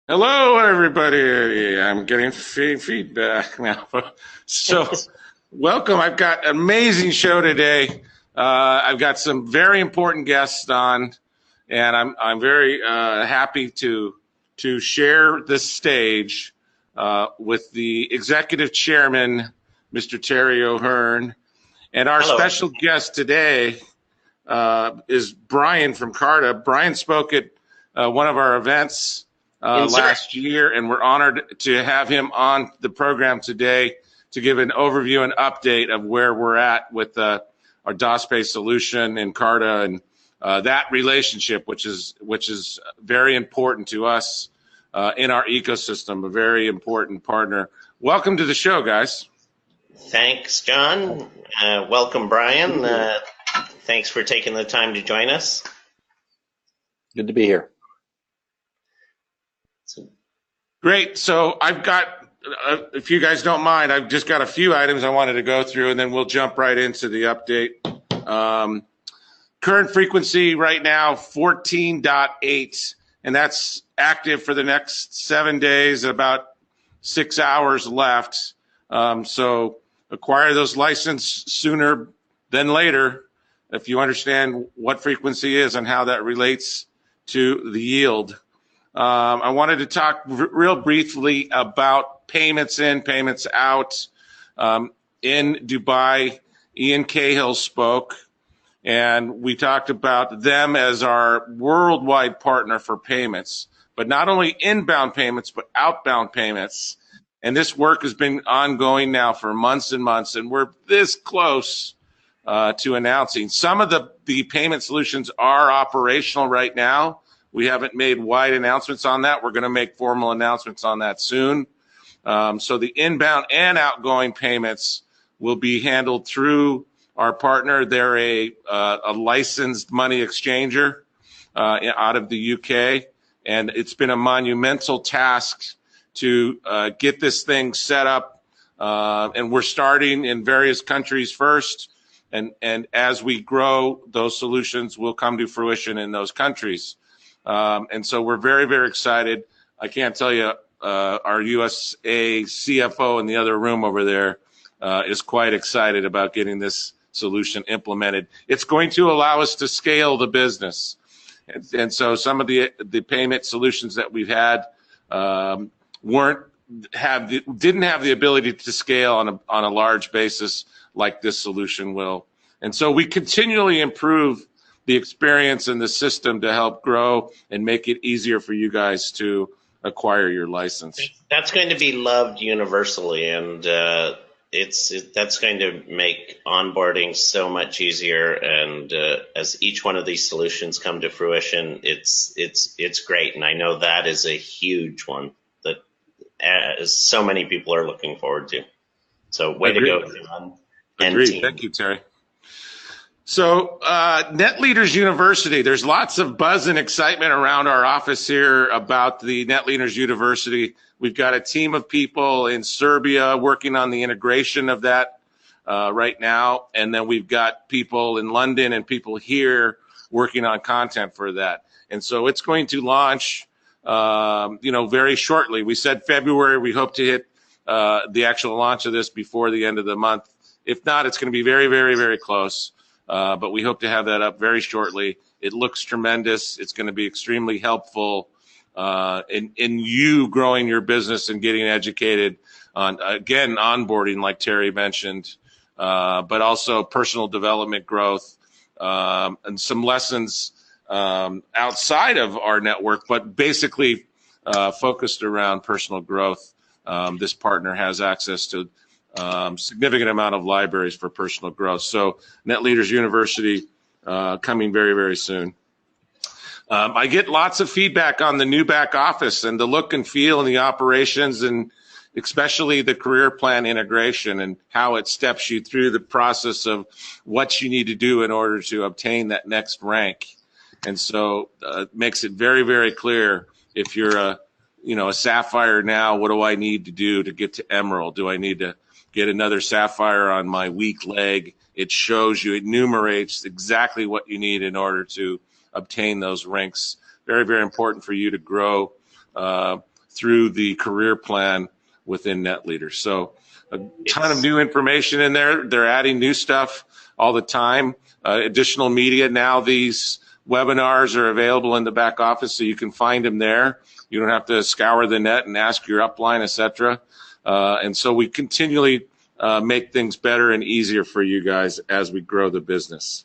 Hello, everybody. I'm getting feedback now. So, welcome. I've got an amazing show today. I've got some very important guests on, and I'm very happy to share this stage with the executive chairman, Mr. Terry O'Hearn, and our Hello. special guest today is Brian from CARTA. Brian spoke at one of our events last year, and we're honored to have him on the program today to give an overview and update of where we're at with our DasPay solution and CARTA and that relationship, which is very important to us in our ecosystem, a very important partner. Welcome to the show, guys. Thanks, John. Welcome, Brian. Thanks for taking the time to join us. Good to be here. Great. So I've got, if you guys don't mind, I've just got a few items I wanted to go through, and then we'll jump right into the update. Current frequency right now, 14.8, and that's active for the next 7 days, about 6 hours left. So acquire those licenses sooner than later if you understand what frequency is and how that relates to the yield. I wanted to talk real briefly about payments in, payments out. In Dubai, Ian Cahill spoke, and we talked about them as our worldwide partner for payments, but not only inbound payments, but outbound payments. And this work has been ongoing now for months and months, and we're this close to announcing. Some of the payment solutions are operational right now. We haven't made wide announcements on that. We're going to make formal announcements on that soon. So the inbound and outgoing payments will be handled through our partner. They're a licensed money exchanger out of the UK, and it's been a monumental task to get this thing set up. And we're starting in various countries first, and as we grow, those solutions will come to fruition in those countries. And so we're very, very excited. I can't tell you, our USA CFO in the other room over there is quite excited about getting this solution implemented. It's going to allow us to scale the business. And so some of the payment solutions that we've had didn't have the ability to scale on a large basis like this solution will. And so we continually improve the experience in the system to help grow and make it easier for you guys to acquire your license. That's going to be loved universally, and that's going to make onboarding so much easier. And as each one of these solutions come to fruition, it's great. And I know that is a huge one that so many people are looking forward to. So way to go, John. Agreed. Thank you, Terry. So Net Leaders University, there's lots of buzz and excitement around our office here about the Net Leaders University. We've got a team of people in Serbia working on the integration of that right now. And then we've got people in London and people here working on content for that. And so it's going to launch, very shortly. We said February. We hope to hit the actual launch of this before the end of the month. If not, it's going to be very, very, very close. But we hope to have that up very shortly. It looks tremendous. It's going to be extremely helpful in you growing your business and getting educated on, again, onboarding, like Terry mentioned, but also personal development growth and some lessons outside of our network, but basically focused around personal growth. This partner has access to significant amount of libraries for personal growth. So Net Leaders University coming very, very soon. I get lots of feedback on the new back office and the look and feel and the operations, and especially the career plan integration and how it steps you through the process of what you need to do in order to obtain that next rank. And so it makes it very, very clear if you're a Sapphire now, what do I need to do to get to Emerald? Do I need to get another Sapphire on my weak leg? It shows you, it enumerates exactly what you need in order to obtain those ranks. Very, very important for you to grow through the career plan within NetLeader. So a ton of new information in there. They're adding new stuff all the time. Additional media. Now these webinars are available in the back office, so you can find them there. You don't have to scour the net and ask your upline, etc. And so we continually make things better and easier for you guys as we grow the business.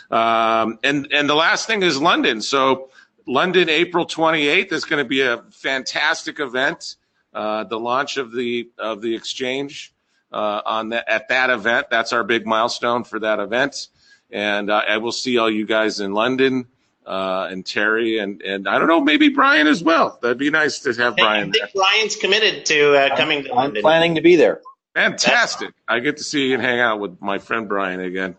And the last thing is London. So London, April 28th is going to be a fantastic event. The launch of the exchange at that event. That's our big milestone for that event. And I will see all you guys in London, and Terry, and I don't know, maybe Brian as well. That'd be nice to have Brian there. I think Brian's committed to coming to London. I'm planning to be there. Fantastic. I get to see and hang out with my friend Brian again,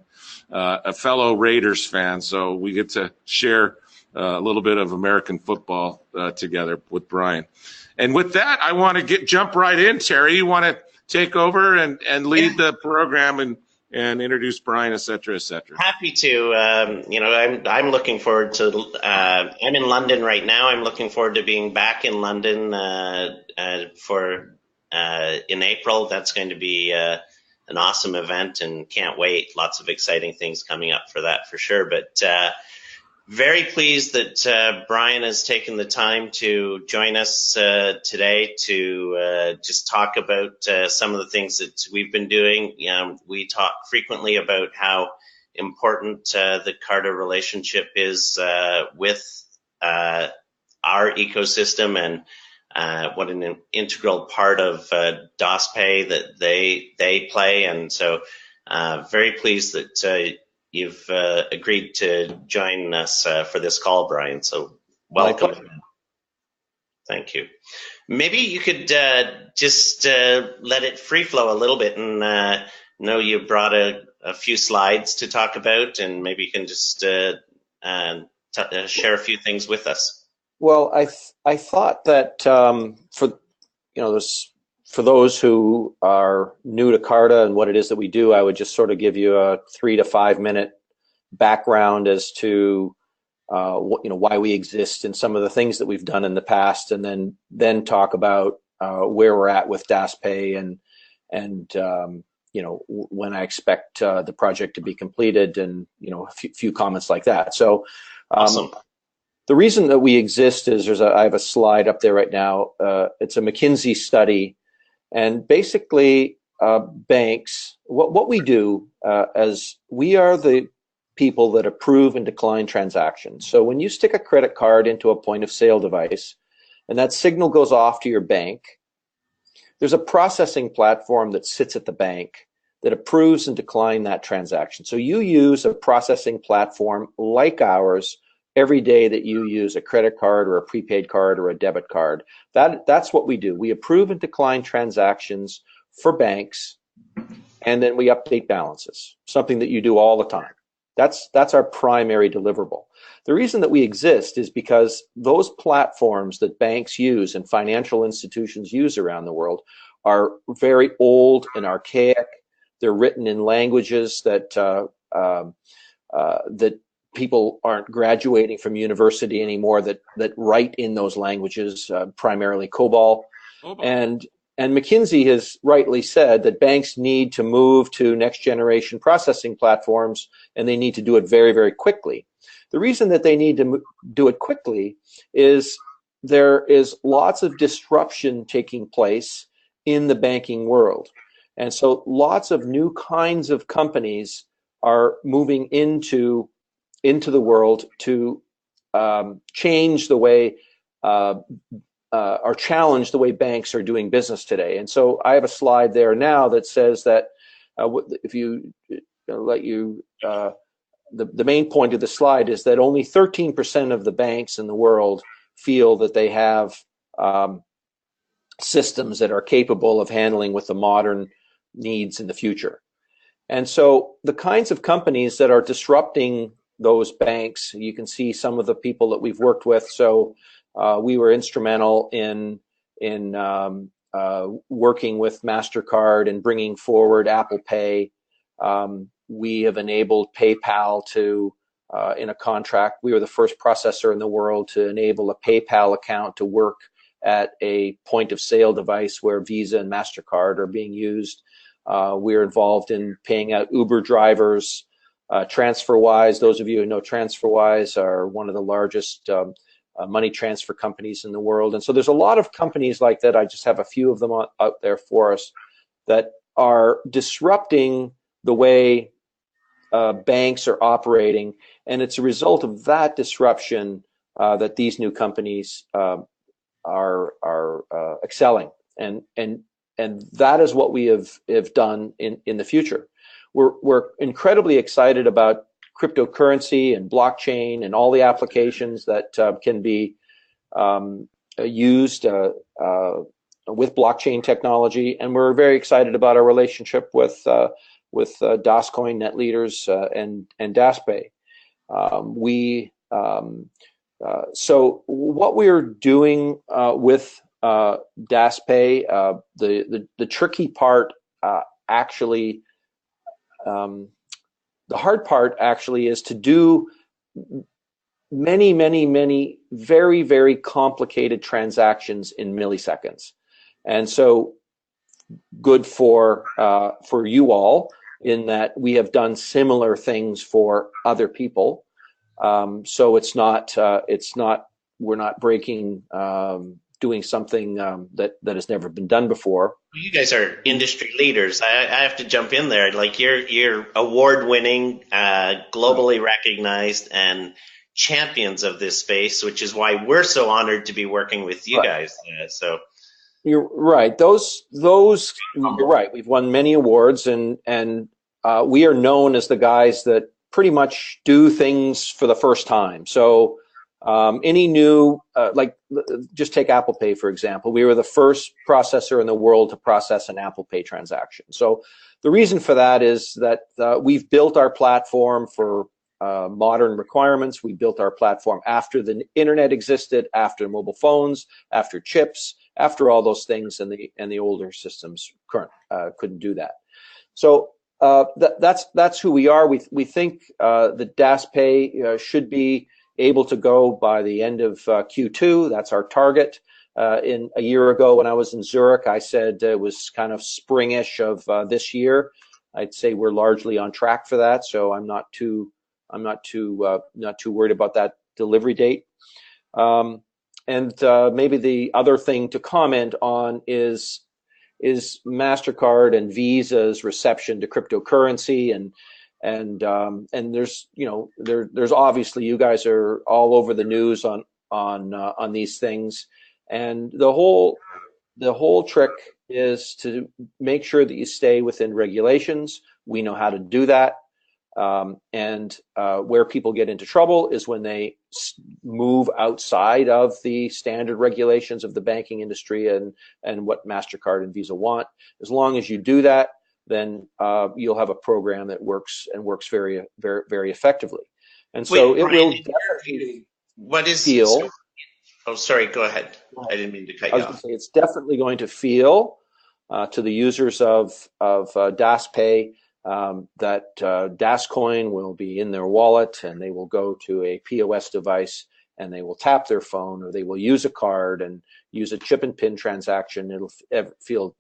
a fellow Raiders fan. So we get to share a little bit of American football together with Brian. And with that, I want to jump right in. Terry, you want to take over and lead the program and introduce Brian, et cetera, et cetera. Happy to. I'm looking forward to. I'm in London right now. I'm looking forward to being back in London in April. That's going to be an awesome event, and can't wait. Lots of exciting things coming up for that for sure. But very pleased that Brian has taken the time to join us today to just talk about some of the things that we've been doing. We talk frequently about how important the CARTA relationship is with our ecosystem, and what an integral part of DasPay that they play. And so very pleased that you've agreed to join us for this call, Brian. So welcome. Thank you. Maybe you could just let it free flow a little bit, and know you brought a few slides to talk about, and maybe you can just share a few things with us. Well, I thought that for those who are new to CARTA and what it is that we do, I would just sort of give you a 3 to 5 minute background as to why we exist and some of the things that we've done in the past, and then talk about where we're at with DasPay and when I expect the project to be completed, and a few comments like that. So awesome. The reason that we exist is I have a slide up there right now. It's a McKinsey study, and basically banks, what we do as we are the people that approve and decline transactions. So when you stick a credit card into a point of sale device and that signal goes off to your bank, there's a processing platform that sits at the bank that approves and declines that transaction. So you use a processing platform like ours every day that you use a credit card or a prepaid card or a debit card. That's what we do. We approve and decline transactions for banks, and then we update balances, something that you do all the time. That's our primary deliverable. The reason that we exist is because those platforms that banks use and financial institutions use around the world are very old and archaic. They're written in languages that that people aren't graduating from university anymore that write in those languages, primarily COBOL. And McKinsey has rightly said that banks need to move to next generation processing platforms, and they need to do it very, very quickly. The reason that they need to do it quickly is there is lots of disruption taking place in the banking world. And so lots of new kinds of companies are moving into the world to change the way or challenge the way banks are doing business today. And so I have a slide there now that says that if you the main point of the slide is that only 13% of the banks in the world feel that they have systems that are capable of handling with the modern needs in the future. And so the kinds of companies that are disrupting those banks, you can see some of the people that we've worked with. So we were instrumental in working with MasterCard and bringing forward Apple Pay. We have enabled PayPal to, in a contract, we were the first processor in the world to enable a PayPal account to work at a point of sale device where Visa and MasterCard are being used. We're involved in paying out Uber drivers. TransferWise, those of you who know TransferWise are one of the largest money transfer companies in the world. And so there's a lot of companies like that. I just have a few of them out there for us that are disrupting the way banks are operating. And it's a result of that disruption that these new companies are excelling. And that is what we have done in the future. We're incredibly excited about cryptocurrency and blockchain and all the applications that can be used with blockchain technology, and we're very excited about our relationship with DasCoin, NetLeaders, and DasPay. So what we're doing with DasPay, the tricky part actually. The hard part actually is to do many very, very complicated transactions in milliseconds. And so good for you all in that we have done similar things for other people. So it's not we're not breaking doing something that has never been done before. You guys are industry leaders. I have to jump in there. Like you're award-winning, globally recognized, and champions of this space, which is why we're so honored to be working with you guys. So you're right. Those you're right. We've won many awards, and we are known as the guys that pretty much do things for the first time. So. Any new, like just take Apple Pay, for example. We were the first processor in the world to process an Apple Pay transaction. So the reason for that is that we've built our platform for modern requirements. We built our platform after the internet existed, after mobile phones, after chips, after all those things, and the older systems couldn't do that. So that's who we are. We think that DasPay should be able to go by the end of Q2. That's our target. In a year ago when I was in Zurich, I said it was kind of springish of this year. I'd say we're largely on track for that, so I'm not too worried about that delivery date. And maybe the other thing to comment on is MasterCard and Visa's reception to cryptocurrency, and there's there's obviously, you guys are all over the news on these things, and the whole trick is to make sure that you stay within regulations. We know how to do that, and where people get into trouble is when they move outside of the standard regulations of the banking industry and what MasterCard and Visa want. As long as you do that, then you'll have a program that works very, very, very effectively. And so Wait, it Brian, will definitely feel. Oh, sorry, go ahead. I didn't mean to cut you off. I was going to say it's definitely going to feel to the users of DasPay that DasCoin will be in their wallet, and they will go to a POS device and they will tap their phone, or they will use a card and use a chip and pin transaction. It'll feel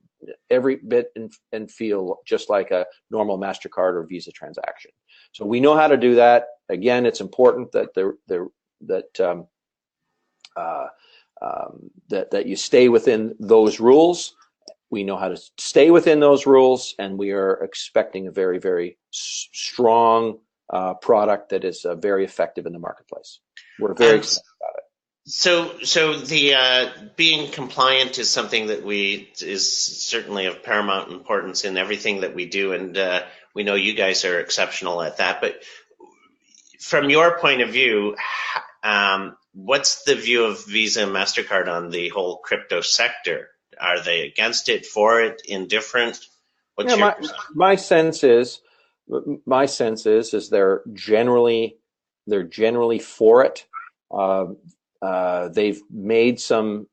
every bit and feel just like a normal MasterCard or Visa transaction. So we know how to do that. Again, it's important that that you stay within those rules. We know how to stay within those rules, and we are expecting a very, very strong product that is very effective in the marketplace. We're very excited about it. So the being compliant is something that is certainly of paramount importance in everything that we do, and we know you guys are exceptional at that. But from your point of view, what's the view of Visa and MasterCard on the whole crypto sector? Are they against it, for it, indifferent? What's your my sense is they're generally for it. They've made some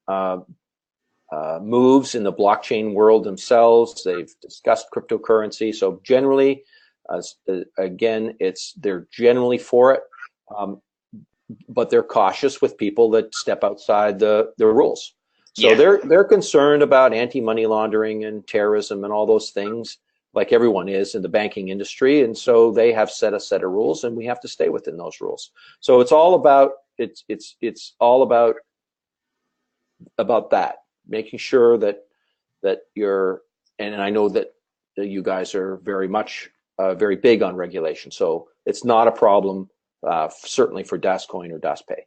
moves in the blockchain world themselves. They've discussed cryptocurrency. So generally, again, they're generally for it, but they're cautious with people that step outside the rules. So they're concerned about anti-money laundering and terrorism and all those things, like everyone is in the banking industry. And so they have set a set of rules, and we have to stay within those rules. So it's all about about that, making sure that you're, and I know that you guys are very much very big on regulation. So it's not a problem, certainly for DasCoin or DasPay.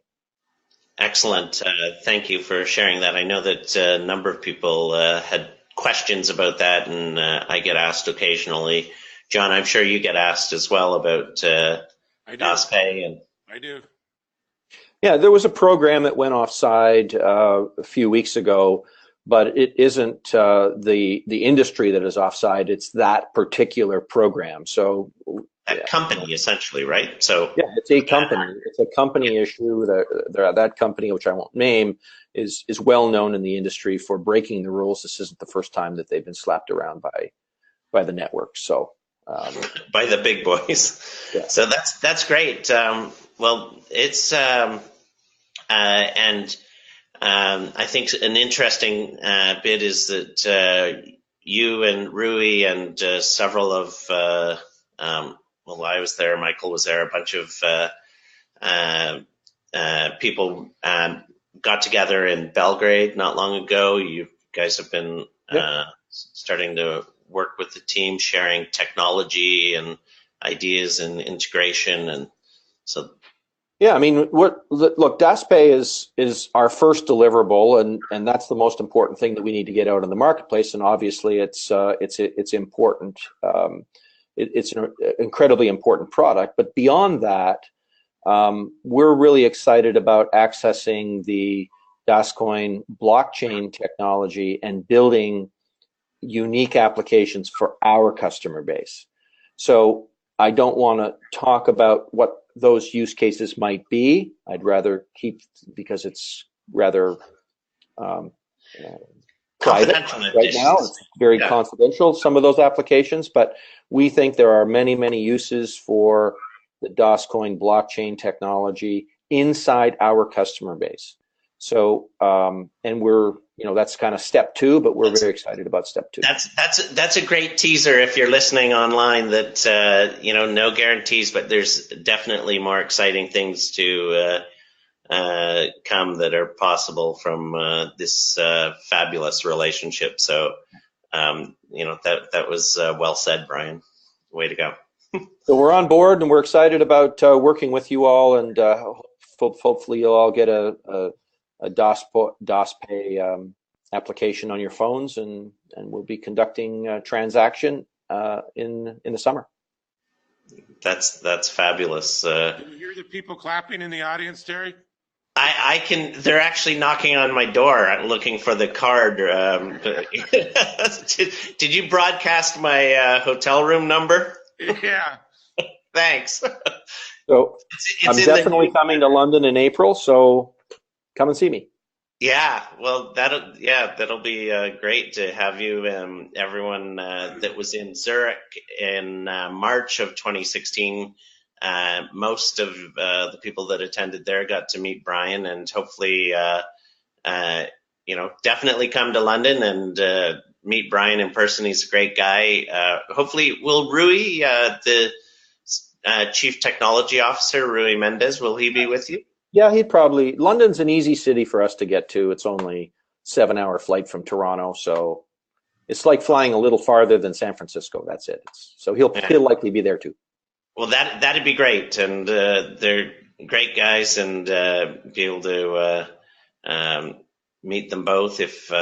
Excellent. Thank you for sharing that. I know that a number of people had questions about that, and I get asked occasionally. John, I'm sure you get asked as well about DasPay. And I do. Yeah, there was a program that went offside a few weeks ago, but it isn't the industry that is offside. It's that particular program. So that company, essentially, right? So yeah, it's a company. It's a company issue. That company, which I won't name, is well known in the industry for breaking the rules. This isn't the first time that they've been slapped around by the network. So by the big boys. Yeah. So that's great. Well, it's and I think an interesting bit is that you and Rui and several of well, I was there, Michael was there, a bunch of people got together in Belgrade not long ago. You guys have been starting to work with the team, sharing technology and ideas and integration, and so. Yeah, I mean, look, DasPay is our first deliverable, and that's the most important thing that we need to get out in the marketplace. And obviously, it's important. It's an incredibly important product. But beyond that, we're really excited about accessing the DasCoin blockchain technology and building unique applications for our customer base. So I don't want to talk about what those use cases might be. I'd rather keep, because it's rather private right now. It's very confidential, some of those applications, but we think there are many, many uses for the DasCoin blockchain technology inside our customer base. So, and we're, that's kind of step two, but we're very excited about step two. That's a great teaser if you're listening online, that, no guarantees, but there's definitely more exciting things to come that are possible from this fabulous relationship. So, that was well said, Brian. Way to go. So we're on board, and we're excited about working with you all, and hopefully you'll all get a DasPay application on your phones, and we'll be conducting a transaction in the summer. That's fabulous. Can you hear the people clapping in the audience, Terry? I can. They're actually knocking on my door, looking for the card. Did you broadcast my hotel room number? Yeah. Thanks. So I'm definitely coming to London in April, so come and see me. Yeah, well, that'll be great to have you. Everyone that was in Zurich in March of 2016, most of the people that attended there got to meet Brian, and hopefully, definitely come to London and meet Brian in person. He's a great guy. Hopefully, will Rui, the Chief Technology Officer, Rui Mendez, will he be with you? Yeah, London's an easy city for us to get to. It's only 7-hour flight from Toronto, so it's like flying a little farther than San Francisco. That's it. So he'll likely be there too. Well, that'd be great, and they're great guys, and be able to meet them both if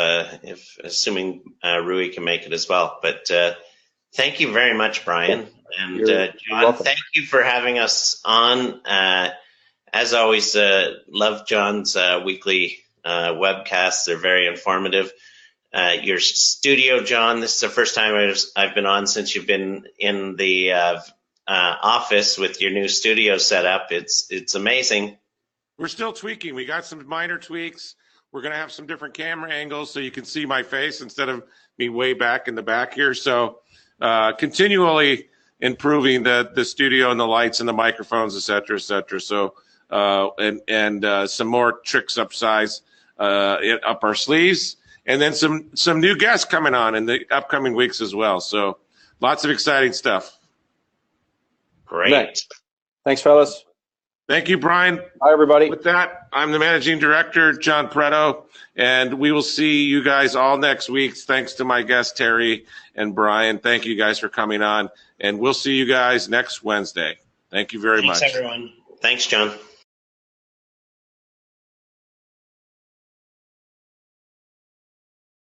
assuming Rui can make it as well. But thank you very much, Brian, and John. Thank you for having us on. As always, love John's weekly webcasts. They're very informative. Your studio, John, this is the first time I've been on since you've been in the office with your new studio set up. It's amazing. We're still tweaking. We got some minor tweaks. We're going to have some different camera angles so you can see my face instead of me way back in the back here. So continually improving the studio and the lights and the microphones, et cetera, et cetera. So and some more tricks upsize. up our sleeves, and then some new guests coming on in the upcoming weeks as well. So lots of exciting stuff. Great. Thanks, fellas. Thank you, Brian. Bye, everybody. With that, I'm the managing director, John Preto, and we will see you guys all next week. Thanks to my guests, Terry and Brian. Thank you guys for coming on, and we'll see you guys next Wednesday. Thank you very much. Thanks, everyone. Thanks, John.